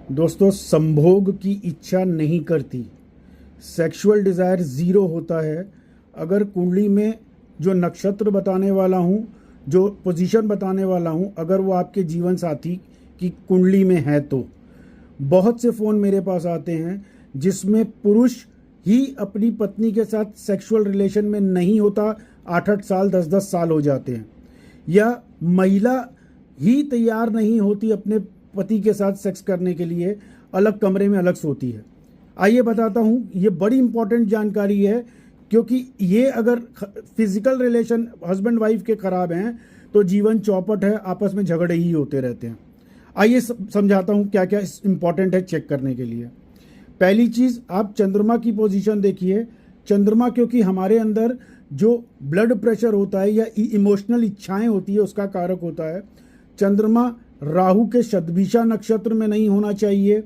दोस्तों, संभोग की इच्छा नहीं करती, सेक्सुअल डिज़ायर ज़ीरो होता है अगर कुंडली में जो नक्षत्र बताने वाला हूँ, जो पोजीशन बताने वाला हूँ, अगर वो आपके जीवन साथी की कुंडली में है तो। बहुत से फ़ोन मेरे पास आते हैं जिसमें पुरुष ही अपनी पत्नी के साथ सेक्सुअल रिलेशन में नहीं होता, 8-8 साल 10-10 साल हो जाते हैं, या महिला ही तैयार नहीं होती अपने पति के साथ सेक्स करने के लिए, अलग कमरे में अलग सोती है। आइए बताता हूँ, ये बड़ी इंपॉर्टेंट जानकारी है, क्योंकि ये अगर फिजिकल रिलेशन हस्बैंड वाइफ के खराब हैं तो जीवन चौपट है, आपस में झगड़े ही होते रहते हैं। आइए समझाता हूँ क्या क्या इंपॉर्टेंट है चेक करने के लिए। पहली चीज़, आप चंद्रमा की पोजीशन देखिए। चंद्रमा क्योंकि हमारे अंदर जो ब्लड प्रेशर होता है या इमोशनल इच्छाएं होती है उसका कारक होता है। चंद्रमा राहु के शतभिषा नक्षत्र में नहीं होना चाहिए,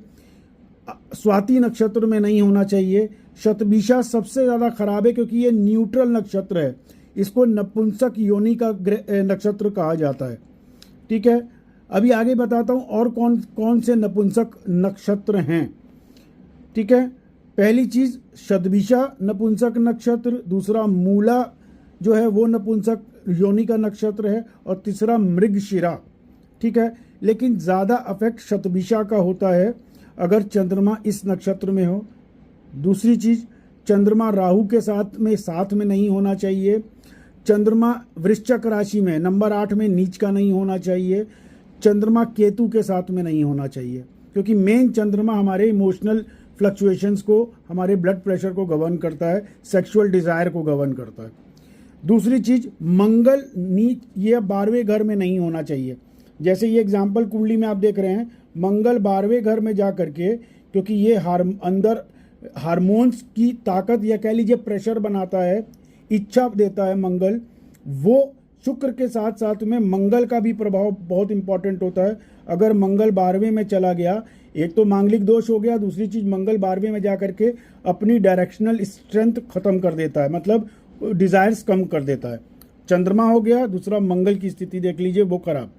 स्वाति नक्षत्र में नहीं होना चाहिए। शतभिषा सबसे ज़्यादा खराब है क्योंकि ये न्यूट्रल नक्षत्र है, इसको नपुंसक योनि का नक्षत्र कहा जाता है। ठीक है, अभी आगे बताता हूँ और कौन कौन से नपुंसक नक्षत्र हैं। ठीक है, पहली चीज़ शतभिषा नपुंसक नक्षत्र, दूसरा मूला जो है वो नपुंसक योनि का नक्षत्र है, और तीसरा मृगशिरा। ठीक है, लेकिन ज़्यादा अफेक्ट शतभिषा का होता है अगर चंद्रमा इस नक्षत्र में हो। दूसरी चीज़, चंद्रमा राहु के साथ में नहीं होना चाहिए। चंद्रमा वृश्चिक राशि में नंबर 8 में नीच का नहीं होना चाहिए। चंद्रमा केतु के साथ में नहीं होना चाहिए, क्योंकि मेन चंद्रमा हमारे इमोशनल फ्लक्चुएशंस को, हमारे ब्लड प्रेशर को गवर्न करता है, सेक्सुअल डिज़ायर को गवर्न करता है। दूसरी चीज़, मंगल नीच ये 12वें घर में नहीं होना चाहिए। जैसे ये एग्जाम्पल कुंडली में आप देख रहे हैं, मंगल 12वें घर में जा करके, क्योंकि ये अंदर हार्मोन्स की ताकत या कह लीजिए प्रेशर बनाता है, इच्छा देता है मंगल, वो शुक्र के साथ साथ में मंगल का भी प्रभाव बहुत इंपॉर्टेंट होता है। अगर मंगल 12वें में चला गया, एक तो मांगलिक दोष हो गया, दूसरी चीज़ मंगल 12वें में जा करके अपनी डायरेक्शनल स्ट्रेंथ खत्म कर देता है, मतलब डिज़ायर्स कम कर देता है। चंद्रमा हो गया, दूसरा मंगल की स्थिति देख लीजिए वो खराब।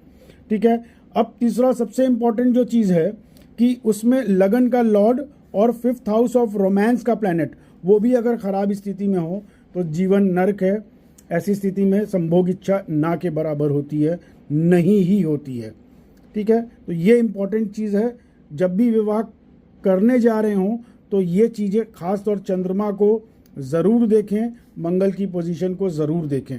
ठीक है, अब तीसरा सबसे इंपॉर्टेंट जो चीज़ है कि उसमें लगन का लॉर्ड और 5th हाउस ऑफ रोमांस का प्लैनेट, वो भी अगर ख़राब स्थिति में हो तो जीवन नरक है। ऐसी स्थिति में संभोग इच्छा ना के बराबर होती है, नहीं ही होती है। ठीक है, तो ये इंपॉर्टेंट चीज़ है, जब भी विवाह करने जा रहे हों तो ये चीज़ें खास तौर चंद्रमा को ज़रूर देखें, मंगल की पोजीशन को ज़रूर देखें।